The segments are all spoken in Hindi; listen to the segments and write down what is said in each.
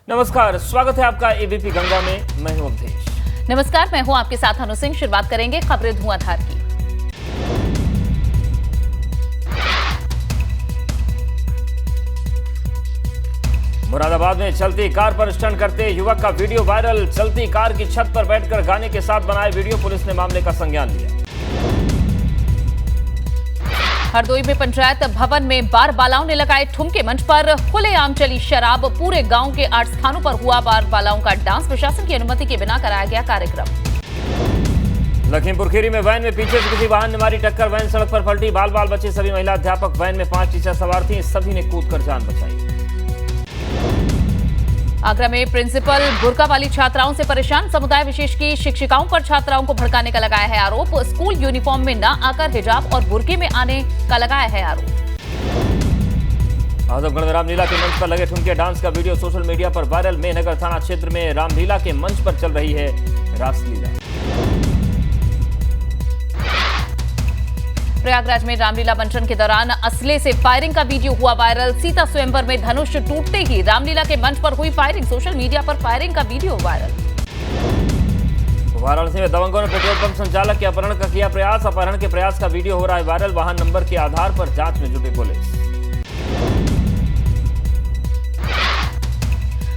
नमस्कार, स्वागत है आपका एबीपी गंगा में। मैं हूं अवधेश। नमस्कार, मैं हूं आपके साथ अनु सिंह। शुरुआत करेंगे खबरें धुआंधार की। मुरादाबाद में चलती कार पर स्टंट करते युवक का वीडियो वायरल। चलती कार की छत पर बैठकर गाने के साथ बनाए वीडियो, पुलिस ने मामले का संज्ञान लिया। हरदोई में पंचायत भवन में बार बालाओं ने लगाए ठुमके। मंच पर खुलेआम चली शराब। पूरे गांव के 8 स्थानों पर हुआ बार बालाओं का डांस। प्रशासन की अनुमति के बिना कराया गया कार्यक्रम। लखीमपुर खीरी में वैन में पीछे से किसी वाहन ने मारी टक्कर। वैन सड़क पर पलटी। बाल बाल बचे सभी महिला अध्यापक। वैन में 5 टीचर सवार थीं, सभी ने कूदकर जान बचाई। आगरा में प्रिंसिपल बुर्का वाली छात्राओं से परेशान। समुदाय विशेष की शिक्षिकाओं पर छात्राओं को भड़काने का लगाया है आरोप। स्कूल यूनिफॉर्म में न आकर हिजाब और बुर्के में आने का लगाया है आरोप। आजमगढ़ में रामलीला के मंच पर लगे ठुमके डांस का वीडियो सोशल मीडिया पर वायरल। मेहनगर थाना क्षेत्र में रामलीला के मंच पर चल रही है रासलीला। प्रयागराज में रामलीला मंचन के दौरान असले से फायरिंग का वीडियो हुआ वायरल। सीता स्वयंवर में धनुष टूटते ही रामलीला के मंच पर हुई फायरिंग। सोशल मीडिया पर फायरिंग का वीडियो वायरल। वाराणसी में दबंगों ने पेट्रोल पंप संचालक के अपहरण का किया प्रयास। अपहरण के प्रयास का वीडियो हो रहा है वायरल। वाहन नंबर के आधार पर जांच में जुटी पुलिस।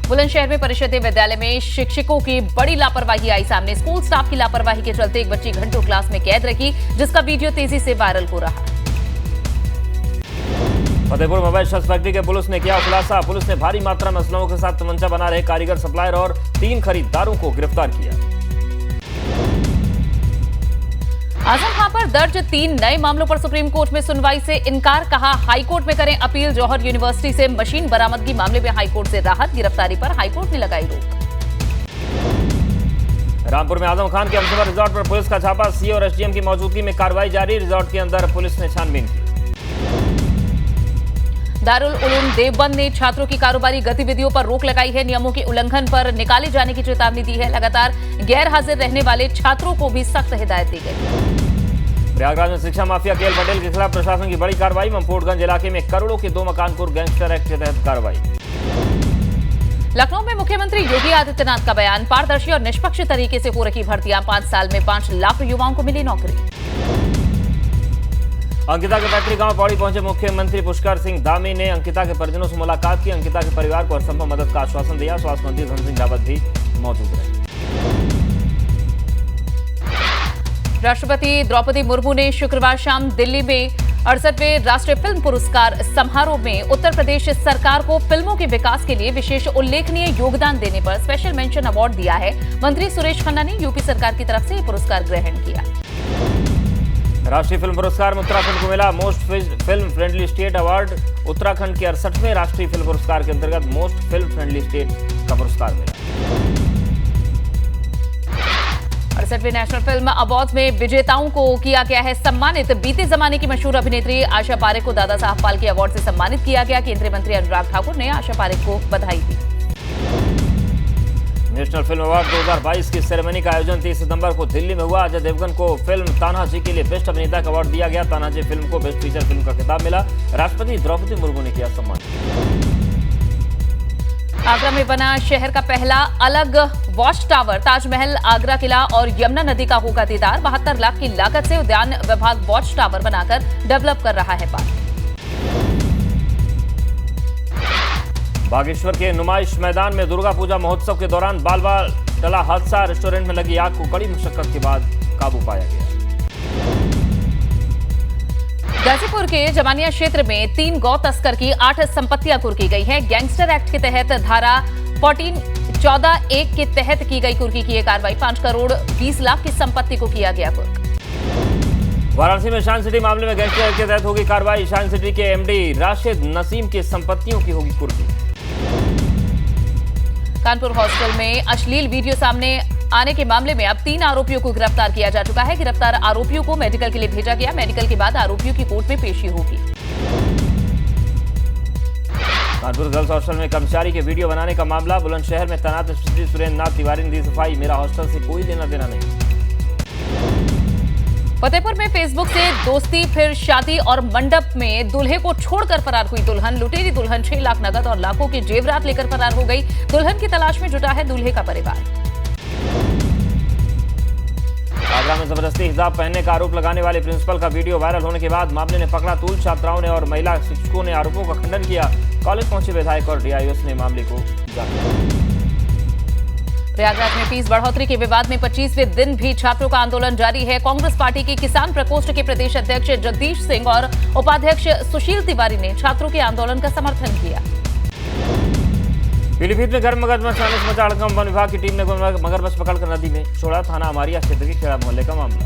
बुलंदशहर में परिषदीय विद्यालय में शिक्षकों की बड़ी लापरवाही आई सामने। स्कूल स्टाफ की लापरवाही के चलते एक बच्ची घंटों क्लास में कैद रही, जिसका वीडियो तेजी से वायरल हो रहा। फतेहपुर मोबाइल शस्त्र फैक्ट्री के पुलिस ने किया खुलासा। पुलिस ने भारी मात्रा में असलहों के साथ तमंचा बना रहे कारीगर, सप्लायर और 3 खरीदारों को गिरफ्तार किया। आजम खां पर दर्ज 3 नए मामलों पर सुप्रीम कोर्ट में सुनवाई से इनकार। कहा हाईकोर्ट में करें अपील। जौहर यूनिवर्सिटी से मशीन बरामदगी मामले में हाईकोर्ट से राहत। गिरफ्तारी पर हाईकोर्ट ने लगाई रोक। रामपुर में आजम खान के अमसफा रिजॉर्ट पर पुलिस का छापा। सीओ और एसडीएम की मौजूदगी में कार्रवाई जारी। रिजॉर्ट के अंदर पुलिस ने छानबीन की। दारुल उलूम देवबंद ने छात्रों की कारोबारी गतिविधियों पर रोक लगाई है। नियमों के उल्लंघन पर निकाले जाने की चेतावनी दी है। लगातार गैर हाजिर रहने वाले छात्रों को भी सख्त हिदायत दी गई। प्रयागराज में शिक्षा माफिया केएल पटेल के खिलाफ प्रशासन की बड़ी कार्रवाई। ममफोटगंज इलाके में करोड़ों के 2 मकान को गैंगस्टर एक्ट के तहत कार्रवाई। लखनऊ में मुख्यमंत्री योगी आदित्यनाथ का बयान। पारदर्शी और निष्पक्ष तरीके से हो रही भर्तियां। 5 साल में 5 लाख युवाओं को मिली नौकरी। अंकिता के पैतृक गांव पौड़ी पहुंचे मुख्यमंत्री पुष्कर सिंह धामी ने अंकिता के परिजनों से मुलाकात की। अंकिता के परिवार को हरसंभव मदद का आश्वासन दिया। स्वास्थ्य मंत्री धन सिंह रावत भी मौजूद रहे। राष्ट्रपति द्रौपदी मुर्मू ने शुक्रवार शाम दिल्ली में 68वें राष्ट्रीय फिल्म पुरस्कार समारोह में उत्तर प्रदेश सरकार को फिल्मों के विकास के लिए विशेष उल्लेखनीय योगदान देने पर स्पेशल मेंशन अवार्ड दिया है। मंत्री सुरेश खन्ना ने यूपी सरकार की तरफ से यह पुरस्कार ग्रहण किया। राष्ट्रीय फिल्म पुरस्कार में उत्तराखंड को मिला most film friendly state award. Uttarakhand के 68वें राष्ट्रीय फिल्म पुरस्कार के अंतर्गत मोस्ट फिल्म फ्रेंडली स्टेट का पुरस्कार मिला। 68वें नेशनल फिल्म अवार्ड में विजेताओं को किया गया है सम्मानित। बीते जमाने की मशहूर अभिनेत्री आशा पारेख को दादा साहब फाल्के अवार्ड से सम्मानित किया गया। केंद्रीय मंत्री अनुराग ठाकुर ने आशा पारेख को बधाई दी। नेशनल फिल्म अवार्ड 2022 की सेरेमनी का आयोजन 30 सितंबर को दिल्ली में हुआ। अजय देवगन को फिल्म तान्हाजी के लिए बेस्ट अभिनेता का अवार्ड दिया गया। तान्हाजी फिल्म को बेस्ट फीचर फिल्म का खिताब मिला। राष्ट्रपति द्रौपदी मुर्मू ने किया सम्मान। आगरा में बना शहर का पहला अलग वॉच टावर। ताजमहल, आगरा किला और यमुना नदी का होगा दीदार। 72 लाख की लागत से उद्यान विभाग वॉच टावर बनाकर डेवलप कर रहा है पार्क। बागेश्वर के नुमाइश मैदान में दुर्गा पूजा महोत्सव के दौरान बाल बाल टला हादसा। रेस्टोरेंट में लगी आग को कड़ी मशक्कत के बाद काबू पाया गया। गाजीपुर के जमानिया क्षेत्र में 3 गौ तस्कर की 8 संपत्तियां कुर्की गई है। गैंगस्टर एक्ट के तहत धारा 14(14)(1) के तहत की गई कुर्की की यह कार्रवाई। 5 करोड़ 20 लाख की संपत्ति को किया गया कुर्क। वाराणसी में शाइन सिटी मामले में गैंगस्टर एक्ट के तहत होगी कार्रवाई। शाइन सिटी के एमडी राशिद नसीम की संपत्तियों की होगी कुर्की। कानपुर हॉस्टल में अश्लील वीडियो सामने आने के मामले में अब 3 आरोपियों को गिरफ्तार किया जा चुका है। गिरफ्तार आरोपियों को मेडिकल के लिए भेजा गया। मेडिकल के बाद आरोपियों की कोर्ट में पेशी होगी। कानपुर गर्ल्स हॉस्टल में कर्मचारी के वीडियो बनाने का मामला। बुलंदशहर में तैनात एसपी सुरेंद्र नाथ तिवारी ने दी सफाई। मेरा हॉस्टल से कोई लेना देना नहीं। फतेहपुर में फेसबुक से दोस्ती फिर शादी और मंडप में दूल्हे को छोड़कर फरार हुई दुल्हन। लुटेरी दुल्हन 6 लाख नगद और लाखों के जेवरात लेकर फरार हो गई। दुल्हन की तलाश में जुटा है दूल्हे का परिवार। आगरा में जबरदस्ती हिजाब पहनने का आरोप लगाने वाले प्रिंसिपल का वीडियो वायरल होने के बाद मामले ने पकड़ा तूल। छात्राओं ने और महिला शिक्षकों ने आरोपों का खंडन किया। कॉलेज पहुंचे विधायक और डीआईओएस ने मामले को जांचा। प्रयागराज में फीस बढ़ोतरी के विवाद में 25वें दिन भी छात्रों का आंदोलन जारी है। कांग्रेस पार्टी की किसान प्रकोष्ठ के प्रदेश अध्यक्ष जगदीश सिंह और उपाध्यक्ष सुशील तिवारी ने छात्रों के आंदोलन का समर्थन किया। पीलीभीत में गर्म मगरमच्छ आने से मचा हड़कंप। वन विभाग की टीम ने मगरमच्छ पकड़कर नदी में छोड़ा। थाना अमारिया क्षेत्र के खेड़ा मोहल्ले का मामला।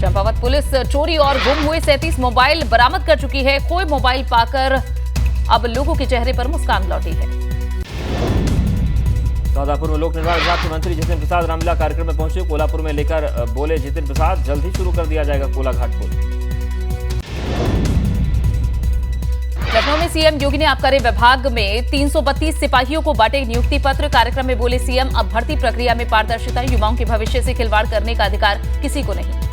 चंपावत पुलिस चोरी और गुम हुए 37 मोबाइल बरामद कर चुकी है। खोए मोबाइल पाकर अब लोगों के चेहरे पर मुस्कान लौटी है। सौदापुर में लोक निर्माण विभाग के मंत्री जितिन प्रसाद रामलीला कार्यक्रम में पहुंचे। कोल्हापुर में लेकर बोले जितिन प्रसाद, जल्द ही शुरू कर दिया जाएगा कोलाघाट पुल। लखनऊ में सीएम योगी ने आबकारी विभाग में 332 सिपाहियों को बांटे नियुक्ति पत्र। कार्यक्रम में बोले सीएम, अब भर्ती प्रक्रिया में पारदर्शिता, युवाओं के भविष्य से खिलवाड़ करने का अधिकार किसी को नहीं।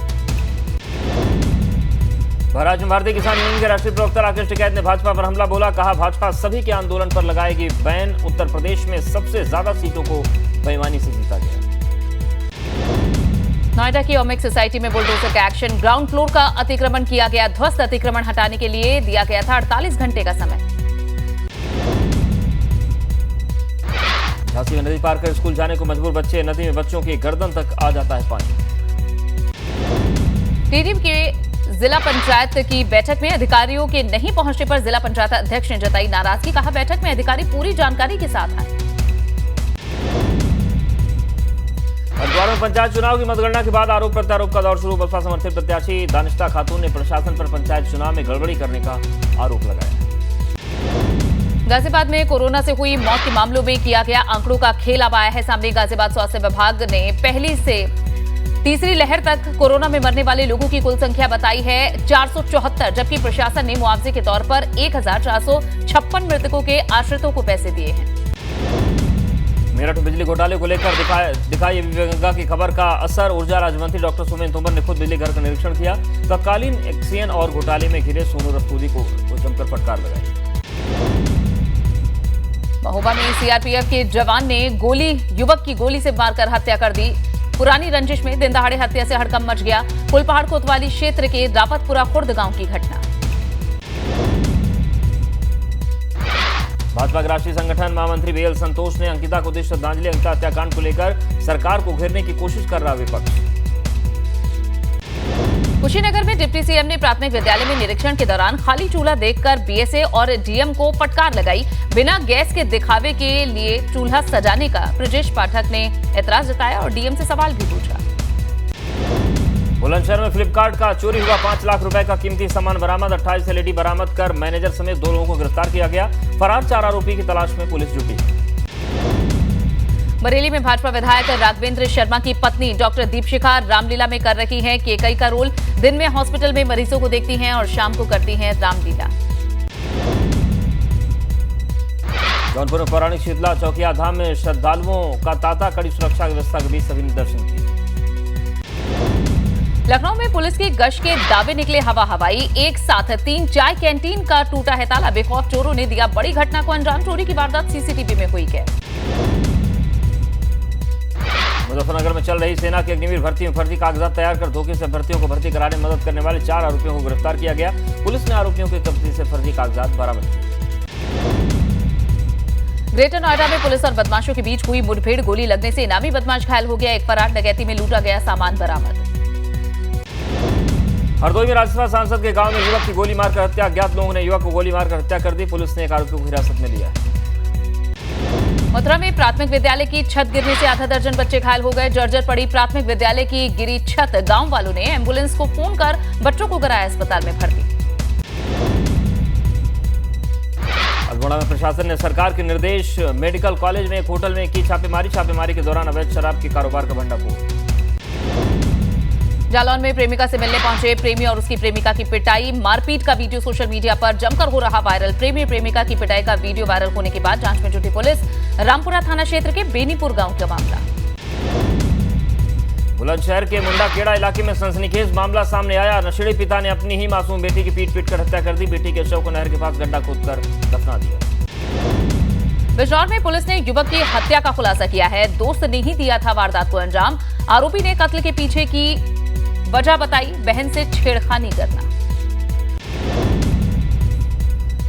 महाराष्ट्र में भारतीय किसान यूनियन के राष्ट्रीय प्रवक्ता राकेश टिकैत ने भाजपा पर हमला बोला। कहा, भाजपा सभी के आंदोलन पर लगाएगी बैन। उत्तर प्रदेश में सबसे ज्यादा सीटों को बेईमानी से जीता गया। नोएडा की ओमिक सोसाइटी में बुलडोजर का एक्शन। ग्राउंड फ्लोर का अतिक्रमण किया गया ध्वस्त। अतिक्रमण हटाने के लिए दिया गया था 48 घंटे का समय। झांसी में नदी पार कर स्कूल जाने को मजबूर बच्चे। नदी में बच्चों की गर्दन तक आ जाता है पानी। टीडीपी के जिला पंचायत की बैठक में अधिकारियों के नहीं पहुंचने पर जिला पंचायत अध्यक्ष ने जताई नाराजगी। कहा, बैठक में अधिकारी पूरी जानकारी के साथ आए। हरिद्वार में पंचायत चुनाव की मतगणना के बाद आरोप प्रत्यारोप का दौर शुरू। बसपा समर्थित प्रत्याशी दानिश्ता खातून ने प्रशासन पर पंचायत चुनाव में गड़बड़ी करने का आरोप लगाया। गाजियाबाद में कोरोना से हुई मौत के मामलों में किया गया आंकड़ों का खेल अब आया है सामने। गाजियाबाद स्वास्थ्य विभाग ने पहली से तीसरी लहर तक कोरोना में मरने वाले लोगों की कुल संख्या बताई है 474, जबकि प्रशासन ने मुआवजे के तौर पर 1456 मृतकों के आश्रितों को पैसे दिए हैं। मेरठ बिजली घोटाले को लेकर दिखाई गंगा की खबर का असर। ऊर्जा राज्य मंत्री डॉक्टर सोमेन तोमर ने खुद बिजली घर का निरीक्षण किया। तत्कालीन एक्सीएन और घोटाले में घिरे सोनू रस्तोगी को जमकर फटकार लगाई। महोबा में सीआरपीएफ के जवान ने युवक की गोली से मारकर हत्या कर दी। पुरानी रंजिश में दिन दहाड़े हत्या से हड़कंप मच गया। कुलपहाड़ कोतवाली क्षेत्र के रावतपुरा खुर्द गांव की घटना। भाजपा के राष्ट्रीय संगठन महामंत्री बीएल संतोष ने अंकिता को दी श्रद्धांजलि। अंकिता हत्याकांड को लेकर सरकार को घेरने की कोशिश कर रहा विपक्ष। कुशीनगर में डिप्टी सीएम ने प्राथमिक विद्यालय में निरीक्षण के दौरान खाली चूल्हा देखकर बीएसए और डीएम को फटकार लगाई। बिना गैस के दिखावे के लिए चूल्हा सजाने का ब्रजेश पाठक ने एतराज जताया और डीएम से सवाल भी पूछा। बुलंदशहर में फ्लिपकार्ट का चोरी हुआ 5 लाख रुपए का कीमती सामान बरामद। 28 एलईडी बरामद कर मैनेजर समेत 2 लोगों को गिरफ्तार किया गया। फरार 4 आरोपी की तलाश में पुलिस जुटी। बरेली में भाजपा विधायक राघवेंद्र शर्मा की पत्नी डॉक्टर दीपशिखा रामलीला में कर रही हैं केकई का रोल। दिन में हॉस्पिटल में मरीजों को देखती हैं और शाम को करती हैं रामलीला। जौनपुर में पौराणिक शीतला चौकिया धाम में श्रद्धालुओं का तांता। कड़ी सुरक्षा व्यवस्था के बीच सभी ने दर्शन किए। लखनऊ में पुलिस की गश्त के दावे निकले हवा हवाई। एक साथ 3 चाय कैंटीन का टूटा है ताला। बेखौफ चोरों ने दिया बड़ी घटना को अंजाम। चोरी की वारदात सीसीटीवी में हुई कैद। मुजफ्फरनगर में चल रही सेना की अग्निवीर भर्ती में फर्जी कागजात तैयार कर धोखे से भर्तियों को भर्ती कराने में मदद करने वाले 4 आरोपियों को गिरफ्तार किया गया। पुलिस ने आरोपियों के कब्जे से फर्जी कागजात बरामद किए। ग्रेटर नोएडा में पुलिस और बदमाशों के बीच हुई मुठभेड़। गोली लगने से इनामी बदमाश घायल हो गया। एक फरार डकैती में लूटा गया सामान बरामद। हरदोई में राज्यसभा सांसद के गांव में युवक की गोली मारकर हत्या। अज्ञात लोगों ने युवक को गोली मारकर हत्या कर दी। पुलिस ने एक आरोपी को हिरासत में लिया। मथुरा में प्राथमिक विद्यालय की छत गिरने से आधा दर्जन बच्चे घायल हो गए। जर्जर पड़ी प्राथमिक विद्यालय की गिरी छत। गांव वालों ने एम्बुलेंस को फोन कर बच्चों को कराया अस्पताल में भर्ती। अल्मोड़ा में प्रशासन ने सरकार के निर्देश मेडिकल कॉलेज में एक होटल में की छापेमारी के दौरान अवैध शराब के कारोबार का भंडाफोड़। जालौन में प्रेमिका से मिलने पहुंचे प्रेमी और उसकी प्रेमिका की पिटाई। मारपीट का वीडियो सोशल मीडिया पर जमकर हो रहा वायरल। प्रेमी प्रेमिका की पिटाई का वीडियो वायरल होने के बाद जांच में जुटी पुलिस। रामपुरा थाना क्षेत्र के बेनीपुर गांव का मामला। बुलंदशहर के मुंडाखेड़ा इलाके में सनसनीखेज मामला सामने आया। नशेड़ी पिता ने अपनी ही मासूम बेटी की पीट कर हत्या कर दी। बेटी के शव को नहर के पास गड्ढा खोदकर दफना दिया। बिजनौर में पुलिस ने युवक की हत्या का खुलासा किया है। दोस्त ने ही दिया था वारदात को अंजाम। आरोपी ने कत्ल के पीछे की वजह बताई, बहन से छेड़खानी करना।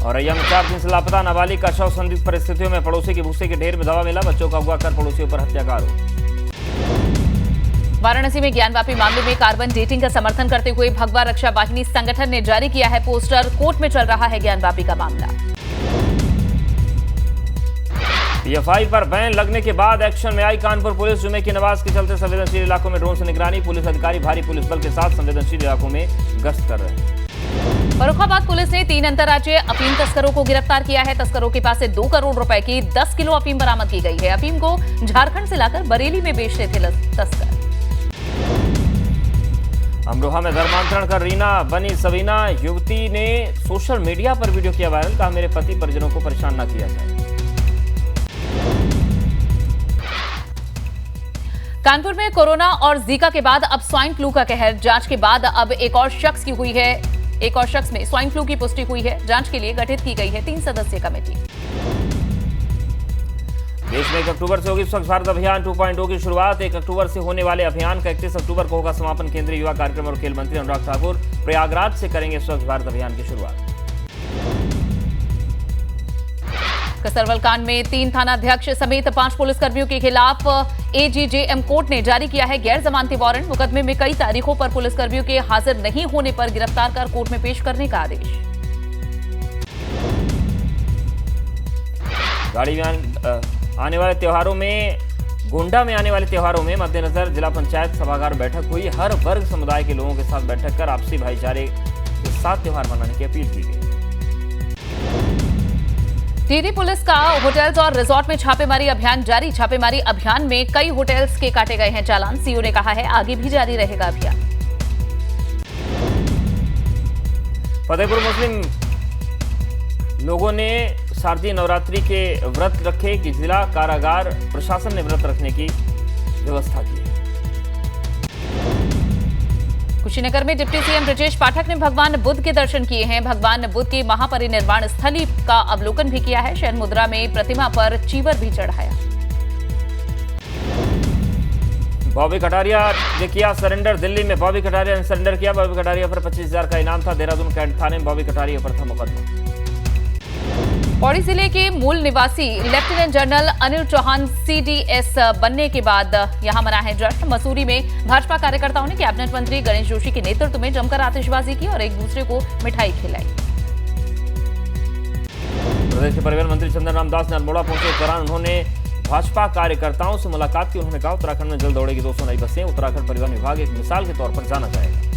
औरैया में 4 दिन से लापता नाबालिग का शव संदिग्ध परिस्थितियों में पड़ोसी के भूसे के ढेर में दबा मिला। बच्चों का अगवा कर पड़ोसियों पर हत्या का आरोप। वाराणसी में ज्ञानवापी मामले में कार्बन डेटिंग का समर्थन करते हुए भगवा रक्षा वाहिनी संगठन ने जारी किया है पोस्टर। कोर्ट में चल रहा है ज्ञानवापी का मामला। पीएफआई पर बैन लगने के बाद एक्शन में आई कानपुर पुलिस। जुमे की नमाज के चलते संवेदनशील इलाकों में ड्रोन से निगरानी। पुलिस अधिकारी भारी पुलिस बल के साथ संवेदनशील इलाकों में गश्त कर रहे हैं। फर्रुखाबाद पुलिस ने 3 अंतर्राज्यीय अफीम तस्करों को गिरफ्तार किया है। तस्करों के पास से 2 करोड़ रुपए की 10 किलो अफीम बरामद की गई है। अफीम को झारखंड से लाकर बरेली में बेचते थे तस्कर। अमरोहा में धर्मांतरण कर रीना बनी सबीना। युवती ने सोशल मीडिया पर वीडियो किया वायरल। कहा, मेरे पति परिजनों को परेशान न किया जाए। कानपुर में कोरोना और जीका के बाद अब स्वाइन फ्लू का कहर। जांच के बाद अब एक और शख्स में स्वाइन फ्लू की पुष्टि हुई है। जांच के लिए गठित की गई है 3 सदस्यीय कमेटी। देश में 1 अक्टूबर से होगी स्वच्छ भारत अभियान 2.0 की शुरुआत। 1 अक्टूबर से होने वाले अभियान का 31 अक्टूबर को होगा समापन। केंद्रीय युवा कार्यक्रम और खेल मंत्री अनुराग ठाकुर प्रयागराज से करेंगे स्वच्छ भारत अभियान की शुरुआत। कसरवल कांड में 3 थानाध्यक्ष समेत 5 पुलिसकर्मियों के खिलाफ एजीजेएम कोर्ट ने जारी किया है गैर जमानती वारंट। मुकदमे में कई तारीखों पर पुलिसकर्मियों के हाजिर नहीं होने पर गिरफ्तार कर कोर्ट में पेश करने का आदेश। गाड़ी में आने वाले त्योहारों में गोंडा में आने वाले त्योहारों में मद्देनजर जिला पंचायत सभागार बैठक हुई। हर वर्ग समुदाय के लोगों के साथ बैठक कर आपसी भाईचारे के साथ त्योहार मनाने की अपील की गई। टिहरी पुलिस का होटल्स और रिजॉर्ट में छापेमारी अभियान जारी। छापेमारी अभियान में कई होटल्स के काटे गए हैं चालान। सीओ ने कहा है आगे भी जारी रहेगा अभियान। फतेहपुर मुस्लिम लोगों ने शारदीय नवरात्रि के व्रत रखे कि जिला कारागार प्रशासन ने व्रत रखने की व्यवस्था की। कुशीनगर में डिप्टी सीएम ब्रजेश पाठक ने भगवान बुद्ध के दर्शन किए हैं। भगवान बुद्ध की महापरिनिर्वाण स्थली का अवलोकन भी किया है। शयन मुद्रा में प्रतिमा पर चीवर भी चढ़ाया। बॉबी कटारिया ने किया सरेंडर। दिल्ली में बॉबी कटारिया ने सरेंडर किया। बॉबी कटारिया पर 25,000 का इनाम था। देहरादून कैंट थाने में बॉबी कटारिया पर था मुकदमा। पौड़ी जिले के मूल निवासी lieutenant general Anil Chauhan CDS बनने के बाद यहां मना है जश्न। मसूरी में भाजपा कार्यकर्ताओं ने कैबिनेट मंत्री गणेश जोशी के नेतृत्व में जमकर आतिशबाजी की और एक दूसरे को मिठाई खिलाई। प्रदेश के परिवहन मंत्री चंदन रामदास ने अल्मोड़ा पहुंचे। इस दौरान उन्होंने भाजपा कार्यकर्ताओं से मुलाकात की। उन्होंने कहा, उत्तराखंड में जल्द दौड़ेगी 200 नई बसें। उत्तराखंड परिवहन विभाग एक मिसाल के तौर पर जाना जाएगा।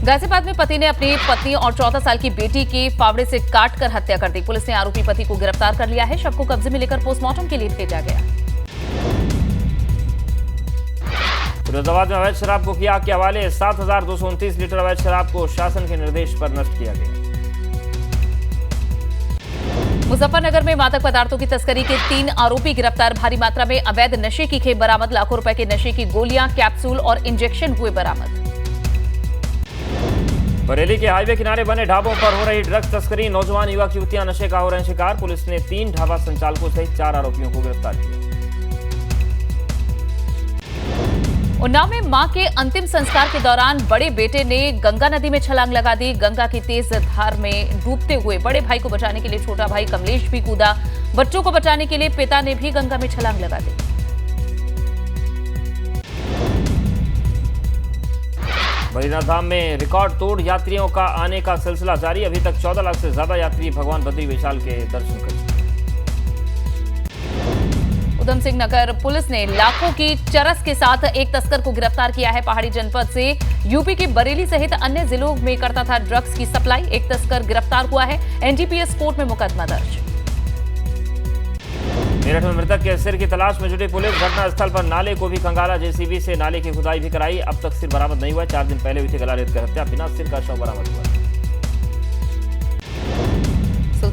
गाजियाबाद में पति ने अपनी पत्नी और 14 साल की बेटी की फावड़े से काटकर हत्या कर दी। पुलिस ने आरोपी पति को गिरफ्तार कर लिया है। शव को कब्जे में लेकर पोस्टमार्टम के लिए भेजा गया। फिरोजाबाद में अवैध शराब को किया के हवाले। 7,229 लीटर अवैध शराब को शासन के निर्देश पर नष्ट किया गया। मुजफ्फरनगर में मादक पदार्थों की तस्करी के 3 आरोपी गिरफ्तार। भारी मात्रा में अवैध नशे की खेप बरामद। लाखों रुपए के नशे की गोलियां, कैप्सूल और इंजेक्शन हुए बरामद। बरेली के हाईवे किनारे बने ढाबों पर हो रही ड्रग्स तस्करी। नौजवान युवक युवतियां नशे का हो रहे हैं शिकार। पुलिस ने 3 ढाबा संचालकों सहित 4 आरोपियों को गिरफ्तार किया। उन्नाव में मां के अंतिम संस्कार के दौरान बड़े बेटे ने गंगा नदी में छलांग लगा दी। गंगा की तेज धार में डूबते हुए बड़े भाई को बचाने के लिए छोटा भाई कमलेश भी कूदा। बच्चों को बचाने के लिए पिता ने भी गंगा में छलांग लगा दी। बद्रीनाथ धाम में रिकॉर्ड तोड़ यात्रियों का आने का सिलसिला जारी। अभी तक 14 लाख से ज्यादा यात्री भगवान बद्री विशाल के दर्शन कर चुके। उधम सिंह नगर पुलिस ने लाखों की चरस के साथ एक तस्कर को गिरफ्तार किया है। पहाड़ी जनपद से यूपी के बरेली सहित अन्य जिलों में करता था ड्रग्स की सप्लाई। एक तस्कर गिरफ्तार हुआ है। एनडीपीएस कोर्ट में मुकदमा दर्ज। मेरठ में मृतक के सिर की तलाश में जुटी पुलिस। घटनास्थल पर नाले को भी खंगाला। जेसीबी से नाले की खुदाई भी कराई। अब तक सिर बरामद नहीं हुआ। 4 दिन पहले हुई थी गला रेत कर हत्या। बिना सिर का शव बरामद हुआ।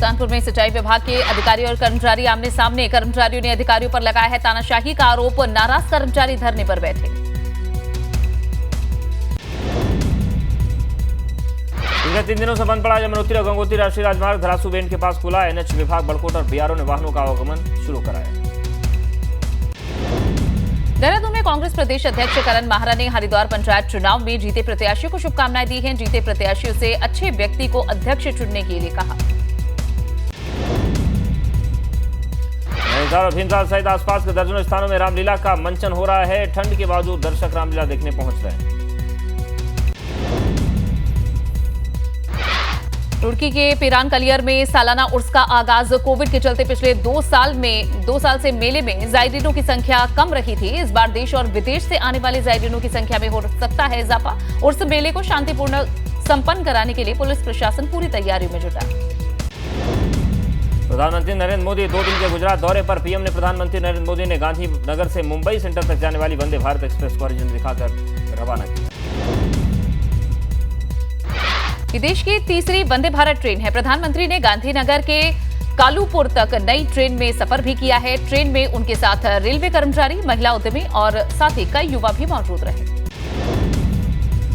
सुल्तानपुर में सिंचाई विभाग के अधिकारी और कर्मचारी आमने सामने। कर्मचारियों ने अधिकारियों पर लगाया है तानाशाही का आरोप। नाराज कर्मचारी धरने पर बैठे। पिछले 3 दिनों से बंद पड़ा यमुनोत्री और गंगोत्री राष्ट्रीय राजमार्ग धरासू बेंड के पास खुला। एनएच विभाग बड़कोट और बीआरओ ने वाहनों का आवागमन शुरू कराया। देहरादून में कांग्रेस प्रदेश अध्यक्ष करण माहरा ने हरिद्वार पंचायत चुनाव में जीते प्रत्याशियों को शुभकामनाएं दी हैं। जीते प्रत्याशियों से अच्छे व्यक्ति को अध्यक्ष चुनने के लिए कहा। नैनीताल और भीमताल सहित आसपास के दर्जनों स्थानों में रामलीला का मंचन हो रहा है। ठंड के बावजूद दर्शक रामलीला देखने पहुंच रहे हैं। रुड़की के पिरान कलियर में सालाना उर्स का आगाज। कोविड के चलते पिछले 2 साल से मेले में जायरीनों की संख्या कम रही थी। इस बार देश और विदेश से आने वाले जायरीनों की संख्या में हो सकता है इजाफा। उर्स मेले को शांतिपूर्ण संपन्न कराने के लिए पुलिस प्रशासन पूरी तैयारियों में जुटा। प्रधानमंत्री नरेंद्र मोदी 2 दिन के गुजरात दौरे पर। पीएम ने प्रधानमंत्री नरेंद्र मोदी ने गांधीनगर से मुंबई सेंट्रल तक जाने वाली वंदे भारत एक्सप्रेस को हरी झंडी दिखाकर रवाना किया। ये देश की तीसरी वंदे भारत ट्रेन है। प्रधानमंत्री ने गांधीनगर के कालूपुर तक नई ट्रेन में सफर भी किया है। ट्रेन में उनके साथ रेलवे कर्मचारी, महिला उद्यमी और साथ ही कई युवा भी मौजूद रहे।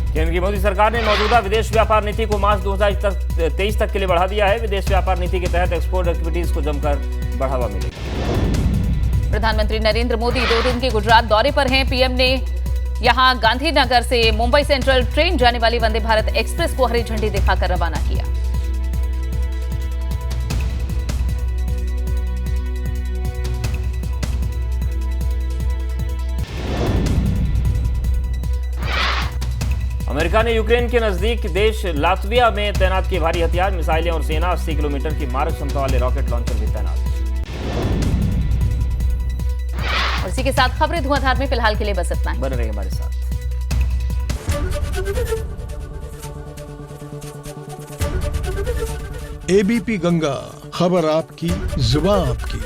केंद्र की मोदी सरकार ने मौजूदा विदेश व्यापार नीति को मार्च 2023 तक के लिए बढ़ा दिया है। विदेश व्यापार नीति के तहत एक्सपोर्ट एक्टिविटीज को जमकर बढ़ावा मिलेगा। प्रधानमंत्री नरेंद्र मोदी 2 दिन के गुजरात दौरे पर हैं। पीएम ने यहां गांधीनगर से मुंबई सेंट्रल ट्रेन जाने वाली वंदे भारत एक्सप्रेस को हरी झंडी दिखाकर रवाना किया। अमेरिका ने यूक्रेन के नजदीक देश लातविया में तैनात किए भारी हथियार, मिसाइलें और सेना। 80 किलोमीटर की मारक क्षमता वाले रॉकेट लॉन्चर भी तैनात। और इसी के साथ खबरें धुआंधार में फिलहाल के लिए बस इतना ही। बने रहिए हमारे साथ। एबीपी गंगा, खबर आपकी, जुबान आपकी।